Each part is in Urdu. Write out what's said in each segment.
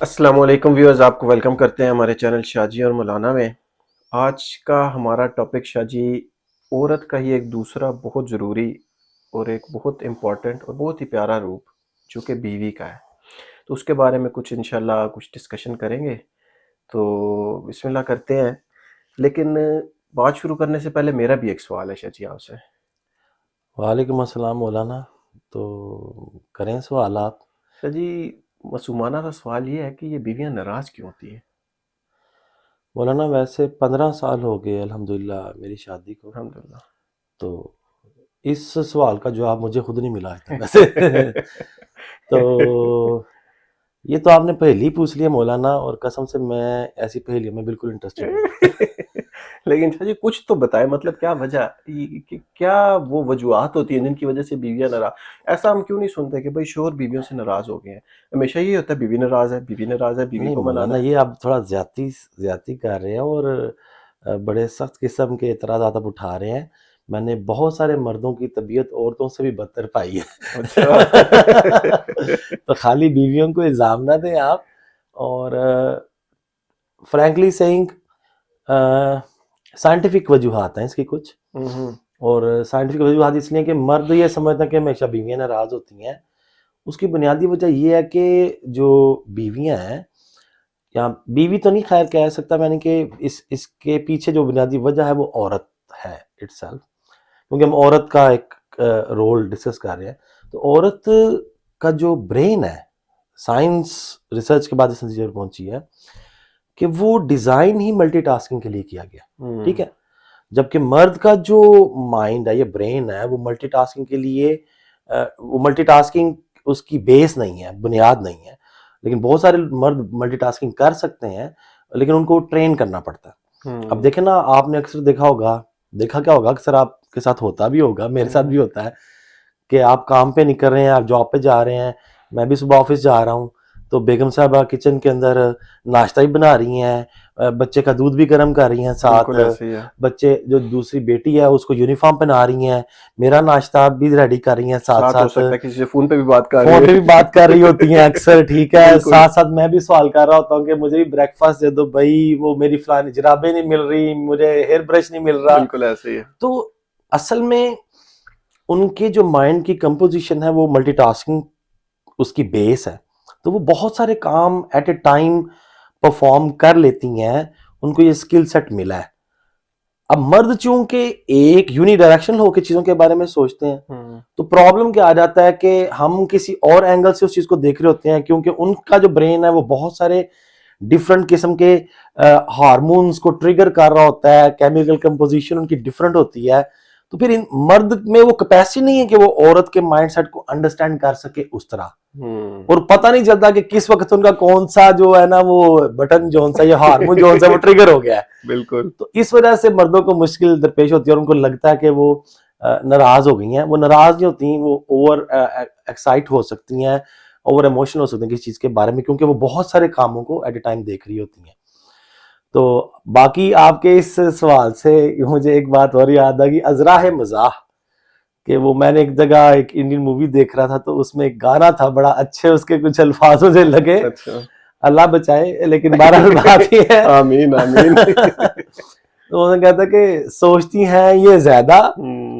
السلام علیکم ویورز، آپ کو ویلکم کرتے ہیں ہمارے چینل شاجی اور مولانا میں۔ آج کا ہمارا ٹاپک شاجی عورت کا ہی ایک دوسرا بہت ضروری اور ایک بہت امپورٹنٹ اور بہت ہی پیارا روپ جو کہ بیوی کا ہے، تو اس کے بارے میں کچھ انشاءاللہ کچھ ڈسکشن کریں گے۔ تو بسم اللہ کرتے ہیں، لیکن بات شروع کرنے سے پہلے میرا بھی ایک سوال ہے شاجی آپ سے۔ وعلیکم السلام مولانا، تو کریں سوالات۔ شاجی معصومانہ کا سوال یہ ہے کہ یہ بیویاں ناراض کیوں ہوتی ہیں؟ مولانا ویسے 15 سال ہو گئے الحمدللہ میری شادی کو، الحمدللہ۔ تو اس سوال کا جواب مجھے خود نہیں ملا تھا ویسے تو یہ تو آپ نے پہلی پوچھ لیا مولانا، اور قسم سے میں ایسی پہلیوں میں بالکل انٹرسٹڈ نہیں۔ لیکن شاہ جی کچھ تو بتائیں، مطلب کیا وجہ، کیا وہ وجوہات ہوتی ہیں جن کی وجہ سے بیویاں ناراض؟ ایسا ہم کیوں نہیں سنتے کہ بھئی شوہر بیویوں سے ناراض ہو گئے ہیں؟ ہمیشہ یہ ہوتا ہے بیوی ناراض ہے، بیوی ناراض ہے، بیوی نہیں کو منانا مولانا، ہے۔ یہ آپ تھوڑا زیادتی کر رہے ہیں، اور بڑے سخت قسم کے اعتراضات آپ اٹھا رہے ہیں۔ میں نے بہت سارے مردوں کی طبیعت عورتوں سے بھی بدتر پائی ہے اچھا تو خالی بیویوں کو الزام نہ دیں آپ۔ اور فرینکلی سینگ سائنٹیفک وجوہات ہیں اس کی کچھ، اور سائنٹیفک وجوہات اس لیے کہ مرد یہ سمجھتا ہے کہ ہمیشہ بیویاں ناراض ہوتی ہیں۔ اس کی بنیادی وجہ یہ ہے کہ جو بیویاں ہیں، یا بیوی تو نہیں خیر کہہ سکتا میں نے، کہ اس کے پیچھے جو بنیادی وجہ ہے وہ عورت ہے اٹ سیلف، کیونکہ ہم عورت کا ایک رول ڈسکس کر رہے ہیں۔ تو عورت کا جو برین ہے، سائنس ریسرچ کے بعد اس نتیجے پر پہنچی ہے کہ وہ ڈیزائن ہی ملٹی ٹاسکنگ کے لیے کیا گیا، ٹھیک ہے؟ جبکہ مرد کا جو مائنڈ ہے، یہ برین ہے، وہ ملٹی ٹاسکنگ کے لیے وہ ملٹی ٹاسکنگ اس کی بیس نہیں ہے، بنیاد نہیں ہے۔ لیکن بہت سارے مرد ملٹی ٹاسکنگ کر سکتے ہیں، لیکن ان کو ٹرین کرنا پڑتا ہے۔ اب دیکھیں نا، آپ نے اکثر دیکھا ہوگا، دیکھا کیا ہوگا، اکثر آپ کے ساتھ ہوتا بھی ہوگا، میرے ساتھ بھی ہوتا ہے کہ آپ کام پہ نکل رہے ہیں، آپ جاب پہ جا رہے ہیں، میں بھی صبح آفس جا رہا ہوں، تو بیگم صاحبہ کچن کے اندر ناشتہ ہی بنا رہی ہیں، بچے کا دودھ بھی گرم کر رہی ہیں، ساتھ بالکل ایسے ہی ہے۔ بچے جو دوسری بیٹی ہے اس کو یونیفارم پہنا رہی ہیں، میرا ناشتہ بھی ریڈی کر رہی ہیں، ساتھ ساتھ ہو ساتھ سکتا ہے کسی سے فون پہ بھی بات کر رہی فون پہ بھی بات کر رہی ہوتی ہیں اکثر، ٹھیک ہے؟ بالکل ساتھ ساتھ میں بھی سوال کر رہا ہوتا ہوں کہ مجھے بھی بریک فاسٹ دے دو بھائی، وہ میری فلانی جرابیں نہیں مل رہی، مجھے ہیئر برش نہیں مل رہا۔ بالکل ایسے ہی ہے۔ تو اصل میں ان کے جو مائنڈ کی کمپوزیشن ہے وہ ملٹی ٹاسکنگ اس کی بیس ہے، تو وہ بہت سارے کام ایٹ اے ٹائم پرفارم کر لیتی ہیں، ان کو یہ اسکل سیٹ ملا ہے۔ اب مرد چونکہ ایک یونی ڈائریکشن ہو کے چیزوں کے بارے میں سوچتے ہیں، تو پرابلم کیا آ جاتا ہے کہ ہم کسی اور اینگل سے اس چیز کو دیکھ رہے ہوتے ہیں، کیونکہ ان کا جو برین ہے وہ بہت سارے ڈیفرنٹ قسم کے ہارمونز کو ٹریگر کر رہا ہوتا ہے، کیمیکل کمپوزیشن ان کی ڈیفرنٹ ہوتی ہے، تو پھر مرد میں وہ کیپیسٹی نہیں ہے کہ وہ عورت کے مائنڈ سیٹ کو انڈرسٹینڈ کر سکے اس طرح، اور پتہ نہیں چلتا کہ کس وقت ان کا کون سا جو ہے نا وہ بٹن جون سا یا ہارمون جون سا وہ ٹریگر ہو گیا ہے۔ بالکل تو اس وجہ سے مردوں کو مشکل درپیش ہوتی ہے، اور ان کو لگتا ہے کہ وہ ناراض ہو گئی ہیں۔ وہ ناراض نہیں ہوتی، وہ اوور ایکسائٹ ہو سکتی ہیں، اوور ایموشنل ہو سکتی ہیں کسی چیز کے بارے میں، کیونکہ وہ بہت سارے کاموں کو ایٹ اے ٹائم دیکھ رہی ہوتی ہیں۔ تو باقی آپ کے اس سوال سے مجھے ایک بات اور یاد آ گئی، ازراہ مزاح، کہ وہ میں نے ایک جگہ ایک انڈین مووی دیکھ رہا تھا، تو اس میں ایک گانا تھا بڑا اچھے، اس کے کچھ الفاظ مجھے لگے، اچھا اللہ بچائے، لیکن بہرحال بات یہ ہے آمین آمین تو انہوں نے کہا تھا کہ سوچتی ہیں یہ زیادہ،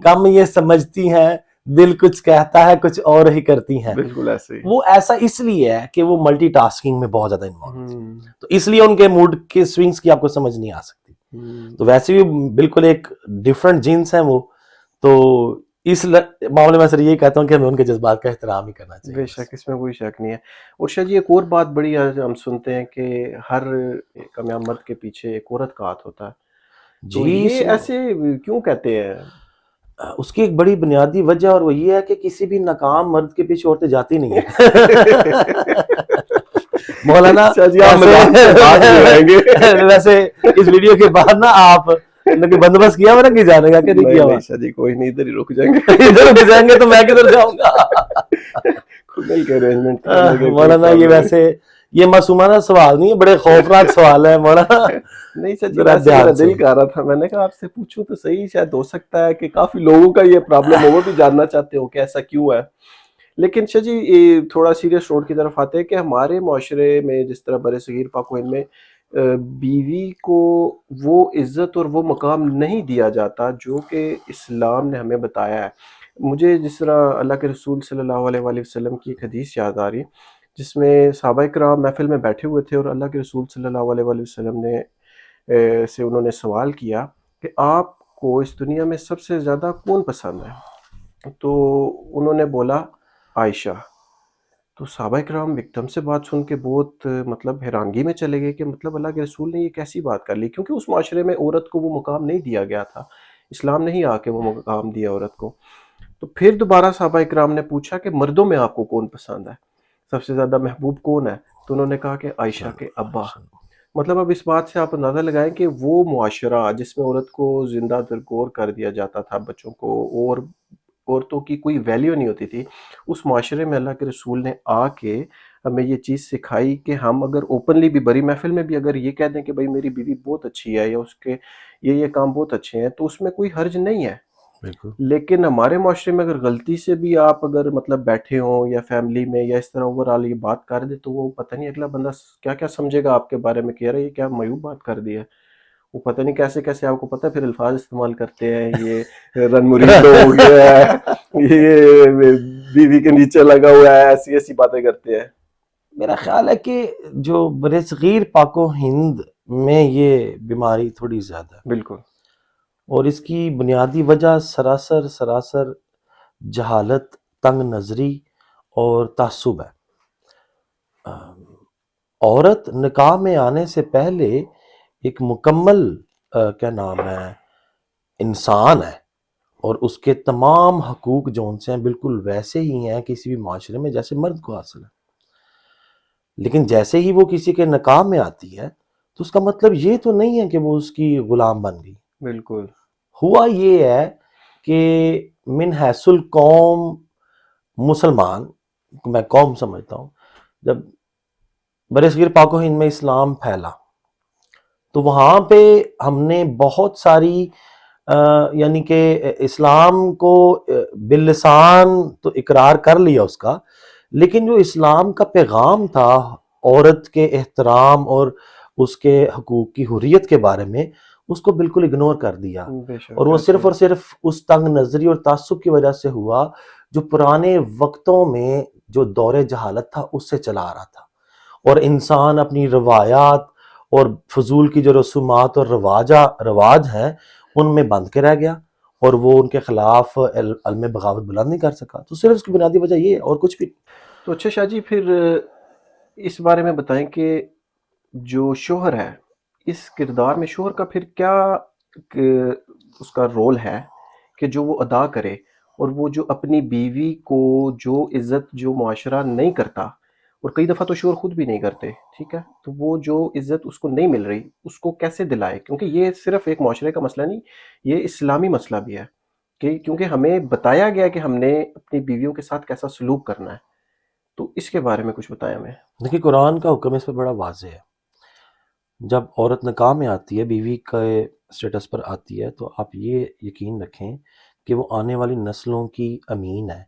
کم یہ سمجھتی ہیں، دل کچھ کہتا ہے کچھ اور ہی کرتی ہیں۔ بالکل ایسے ہی۔ وہ ایسا اس لیے ہے کہ وہ ملٹی ٹاسکنگ میں بہت زیادہ انوالو ہوتی ہے، تو اس لیے ان کے موڈ کے سوئنگز کی آپ کو سمجھ نہیں آ سکتی۔ تو ویسے بھی بالکل ایک ڈیفرنٹ جنس ہیں وہ، تو اس معاملے میں سر یہی کہتا ہوں کہ ہمیں ان کے جذبات کا احترام ہی کرنا چاہیے۔ بے شک، اس میں کوئی شک نہیں ہے۔ اور شاید یہ ایک اور بات بڑی ہم سنتے ہیں کہ ہر کامیاب مرد کے پیچھے ایک عورت کا ہاتھ ہوتا ہے، تو جی، یہ ایسے کیوں کہتے ہیں؟ اس کی ایک بڑی بنیادی وجہ، اور وہ یہ ہے کہ کسی بھی ناکام مرد کے پیچھے عورتیں جاتی نہیں ہیں مولانا اچھا جی، آپ مذاق سے باز نہیں آئیں گے۔ ویسے اس ویڈیو کے بعد نا آپ نے بندوبست کیا ہوا نا کہ جانے کا، کہ نہیں نہیں کیا ہوا؟ نہیں شاہ جی، کوئی نہیں، ادھر ہی رک جائیں گے۔ ادھر رک جائیں گے تو میں کدھر جاؤں گا؟ مل کے ارینجمنٹ کر لیں گے، کوئی مولانا یہ پرابلم نہیں۔ ویسے یہ معصومانہ سوال نہیں ہے، بڑے خوفناک سوال ہے مولانا، نہیں سر جی، ذرا ویسے میرا دھیان سے۔ دل کر رہا تھا، میں نے کہا آپ سے پوچھوں تو صحیح، شاید ہو سکتا ہے کہ کافی لوگوں کا یہ پرابلم ہو، وہ بھی جاننا چاہتے ہو کہ ایسا کیوں ہے۔ لیکن شاہ جی یہ تھوڑا سیریس نوٹ کی طرف آتے ہیں کہ ہمارے معاشرے میں جس طرح بر صغیر پاک و ہند میں بیوی کو وہ عزت اور وہ مقام نہیں دیا جاتا جو کہ اسلام نے ہمیں بتایا ہے. مجھے جس طرح اللہ کے رسول صلی اللہ علیہ وآلہ وسلم کی ایک حدیث یاد آ رہی جس میں صحابہ کرام محفل میں بیٹھے ہوئے تھے اور اللہ کے رسول صلی اللہ علیہ وآلہ وسلم نے سے انہوں نے سوال کیا کہ آپ کو اس دنیا میں سب سے زیادہ کون پسند ہے؟ تو انہوں نے بولا عائشہ. تو صحابہ کرام ایک دم سے بات سن کے بہت مطلب حیرانگی میں چلے گئے کہ مطلب اللہ کے رسول نے یہ کیسی بات کر لی، کیونکہ اس معاشرے میں عورت کو وہ مقام نہیں دیا گیا تھا، اسلام نہیں آ کے وہ مقام دیا عورت کو. تو پھر دوبارہ صحابہ کرام نے پوچھا کہ مردوں میں آپ کو کون پسند ہے، سب سے زیادہ محبوب کون ہے؟ تو انہوں نے کہا کہ عائشہ کے ابا. مطلب اب اس بات سے آپ اندازہ لگائیں کہ وہ معاشرہ جس میں عورت کو زندہ درگور کر دیا جاتا تھا، بچوں کو، اور عورتوں کی کوئی ویلیو نہیں ہوتی تھی، اس معاشرے میں اللہ کے رسول نے آ کے ہمیں یہ چیز سکھائی کہ ہم اگر اوپنلی بھی بڑی محفل میں بھی اگر یہ کہہ دیں کہ بھائی میری بیوی بہت اچھی ہے یا اس کے یہ کام بہت اچھے ہیں تو اس میں کوئی حرج نہیں ہے. بالکل. لیکن ہمارے معاشرے میں اگر غلطی سے بھی آپ اگر مطلب بیٹھے ہوں یا فیملی میں یا اس طرح اوورآل یہ بات کر دے تو وہ پتہ نہیں اگلا بندہ کیا کیا سمجھے گا آپ کے بارے میں، کہہ رہا ہے یہ کیا معیوب بات کر دی ہے. وہ پتہ نہیں کیسے کیسے آپ کو پتہ ہے پھر الفاظ استعمال کرتے ہیں، یہ رن مریدو ہو گیا ہے، یہ بیوی کے نیچے لگا ہوا ہے، ایسی ایسی باتیں کرتے ہیں. میرا خیال ہے کہ جو بر صغیر پاک و ہند میں یہ بیماری تھوڑی زیادہ ہے، بالکل. اور اس کی بنیادی وجہ سراسر جہالت، تنگ نظری اور تعصب ہے. عورت نکاح میں آنے سے پہلے ایک مکمل کیا نام ہے انسان ہے، اور اس کے تمام حقوق جو ان سے ہیں بالکل ویسے ہی ہیں کسی بھی معاشرے میں جیسے مرد کو حاصل ہے. لیکن جیسے ہی وہ کسی کے نکاح میں آتی ہے تو اس کا مطلب یہ تو نہیں ہے کہ وہ اس کی غلام بن گئی. بالکل. ہوا یہ ہے کہ من حیث القوم مسلمان، میں قوم سمجھتا ہوں، جب برصغیر پاک و ہند میں اسلام پھیلا تو وہاں پہ ہم نے بہت ساری یعنی کہ اسلام کو باللسان تو اقرار کر لیا اس کا، لیکن جو اسلام کا پیغام تھا عورت کے احترام اور اس کے حقوق کی حریت کے بارے میں، اس کو بالکل اگنور کر دیا. بے شک. اور وہ صرف اور صرف اس تنگ نظری اور تعصب کی وجہ سے ہوا جو پرانے وقتوں میں جو دور جہالت تھا اس سے چلا آ رہا تھا، اور انسان اپنی روایات اور فضول کی جو رسومات اور رواج ہیں ان میں بند کے رہ گیا، اور وہ ان کے خلاف علم بغاوت بلند نہیں کر سکا. تو صرف اس کی بنیادی وجہ یہ ہے اور کچھ بھی. تو اچھا شاہ جی پھر اس بارے میں بتائیں کہ جو شوہر ہے اس کردار میں شوہر کا پھر کیا اس کا رول ہے کہ جو وہ ادا کرے، اور وہ جو اپنی بیوی کو جو عزت جو معاشرہ نہیں کرتا، اور کئی دفعہ تو شوہر خود بھی نہیں کرتے، ٹھیک ہے، تو وہ جو عزت اس کو نہیں مل رہی اس کو کیسے دلائے؟ کیونکہ یہ صرف ایک معاشرے کا مسئلہ نہیں، یہ اسلامی مسئلہ بھی ہے کہ کیونکہ ہمیں بتایا گیا کہ ہم نے اپنی بیویوں کے ساتھ کیسا سلوک کرنا ہے. تو اس کے بارے میں کچھ بتائیں ہمیں. دیکھیے قرآن کا حکم اس پہ بڑا واضح ہے. جب عورت نکاح میں آتی ہے، بیوی کے سٹیٹس پر آتی ہے، تو آپ یہ یقین رکھیں کہ وہ آنے والی نسلوں کی امین ہے،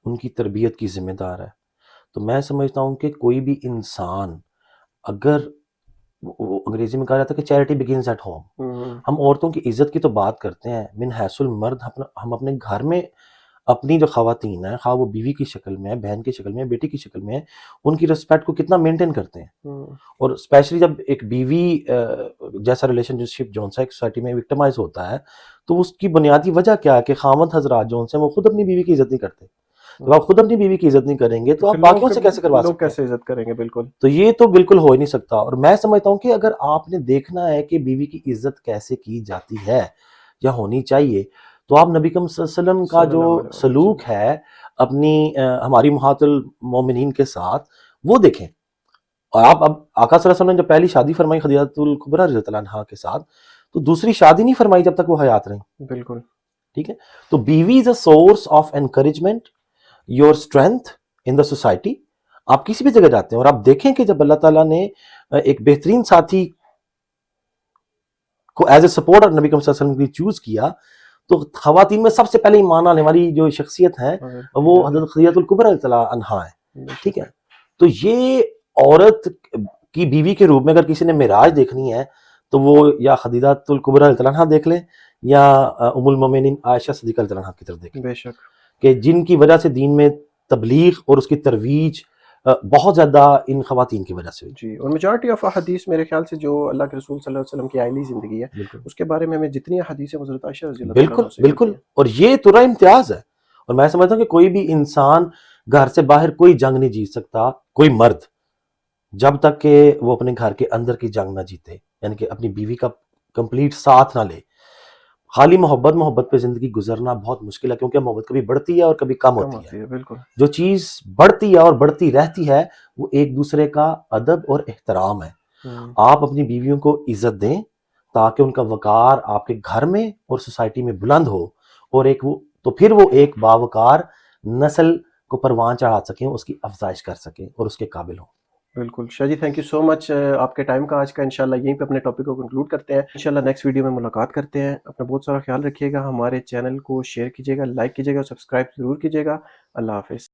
ان کی تربیت کی ذمہ دار ہے. تو میں سمجھتا ہوں کہ کوئی بھی انسان اگر انگریزی میں کہا جاتا ہے کہ چیریٹی بگنز ایٹ ہوم، ہم عورتوں کی عزت کی تو بات کرتے ہیں من حیث المرد، ہم اپنے گھر میں اپنی جو خواتین ہیں، خواہ وہ بیوی کی شکل میں ہے، بہن کی شکل میں ہے، بیٹی کی شکل میں ہے، ان کی رسپیکٹ کو کتنا مینٹین کرتے ہیں. اور اسپیشلی جب ایک بیوی جیسا ریلیشن شپ جو ایک سوسائٹی میں وکٹمائز ہوتا ہے تو اس کی بنیادی وجہ کیا ہے کہ خاوند حضرات جو ہیں وہ خود اپنی بیوی کی عزت نہیں کرتے. جب آپ خود اپنی بیوی کی عزت نہیں کریں گے تو آپ باقیوں سے کیسے کروا لوگ سکتے ہیں؟ کیسے عزت کریں گے؟ بالکل. تو یہ تو بالکل ہو ہی نہیں سکتا. اور میں سمجھتا ہوں کہ اگر آپ نے دیکھنا ہے کہ بیوی کی عزت کیسے کی جاتی ہے یا ہونی چاہیے تو آپ نبی کریم صلی اللہ علیہ وسلم کا جو سلوک ہے اپنی ہماری امہات المومنین کے ساتھ وہ دیکھیں. اور آپ اب آقا صلی اللہ علیہ وسلم نے جب پہلی شادی فرمائی خدیجہ الکبریٰ رضی اللہ عنہا کے ساتھ تو دوسری شادی نہیں فرمائی جب تک وہ حیات رہیں. بالکل. ٹھیک ہے. تو بیوی is a source of encouragement, your strength in the society. آپ کسی بھی جگہ جاتے ہیں اور آپ دیکھیں کہ جب اللہ تعالیٰ نے ایک بہترین ساتھی کو ایز اے سپورٹر نبی کریم صلی اللہ علیہ وسلم کی چوز کیا تو خواتین میں سب سے پہلے ایمان آنے والی جو شخصیت ہیں وہ حضرت خدیجہ الکبریٰ رضی اللہ عنہا ہے. ٹھیک ہے, تو یہ عورت کی بیوی کے روپ میں اگر کسی نے معراج دیکھنی ہے تو وہ یا خدیجہ الکبریٰ رضی اللہ عنہا دیکھ لیں یا ام المومنین عائشہ صدیقہ رضی اللہ عنہا کی طرف دیکھ لیں. بے شک کہ جن کی وجہ سے دین میں تبلیغ اور اس کی ترویج بہت زیادہ ان خواتین کی وجہ سے ہوئی. جی, اور میجارٹی آف احادیث میرے خیال سے جو اللہ کے رسول صلی اللہ علیہ وسلم کی آئلی زندگی ہے بالکل اس کے بارے میں ہمیں جتنی احادیث ہیں حضرت عائشہ رضی اللہ تعالیٰ بالکل عنہا سے بالکل, ملتی ہیں. اور یہ ترا امتیاز ہے. اور میں سمجھتا ہوں کہ کوئی بھی انسان گھر سے باہر کوئی جنگ نہیں جیت سکتا, کوئی مرد, جب تک کہ وہ اپنے گھر کے اندر کی جنگ نہ جیتے, یعنی کہ اپنی بیوی کا کمپلیٹ ساتھ نہ لے. خالی محبت پہ زندگی گزرنا بہت مشکل ہے, کیونکہ محبت کبھی بڑھتی ہے اور کبھی کم ہوتی ہے. بالکل جو چیز بڑھتی ہے اور بڑھتی رہتی ہے وہ ایک دوسرے کا ادب اور احترام ہے. آپ اپنی بیویوں کو عزت دیں تاکہ ان کا وقار آپ کے گھر میں اور سوسائٹی میں بلند ہو, اور پھر وہ ایک باوقار نسل کو پروان چڑھا سکیں, اس کی افزائش کر سکیں اور اس کے قابل ہوں. بالکل شاہ جی, تھینک یو سو مچ آپ کے ٹائم کا آج کا. انشاءاللہ یہیں پہ اپنے ٹاپک کو کنکلوڈ کرتے ہیں. انشاءاللہ نیکسٹ ویڈیو میں ملاقات کرتے ہیں. اپنا بہت سارا خیال رکھیے گا, ہمارے چینل کو شیئر کیجیے گا, لائک کیجیے گا, سبسکرائب ضرور کیجیے گا. اللہ حافظ.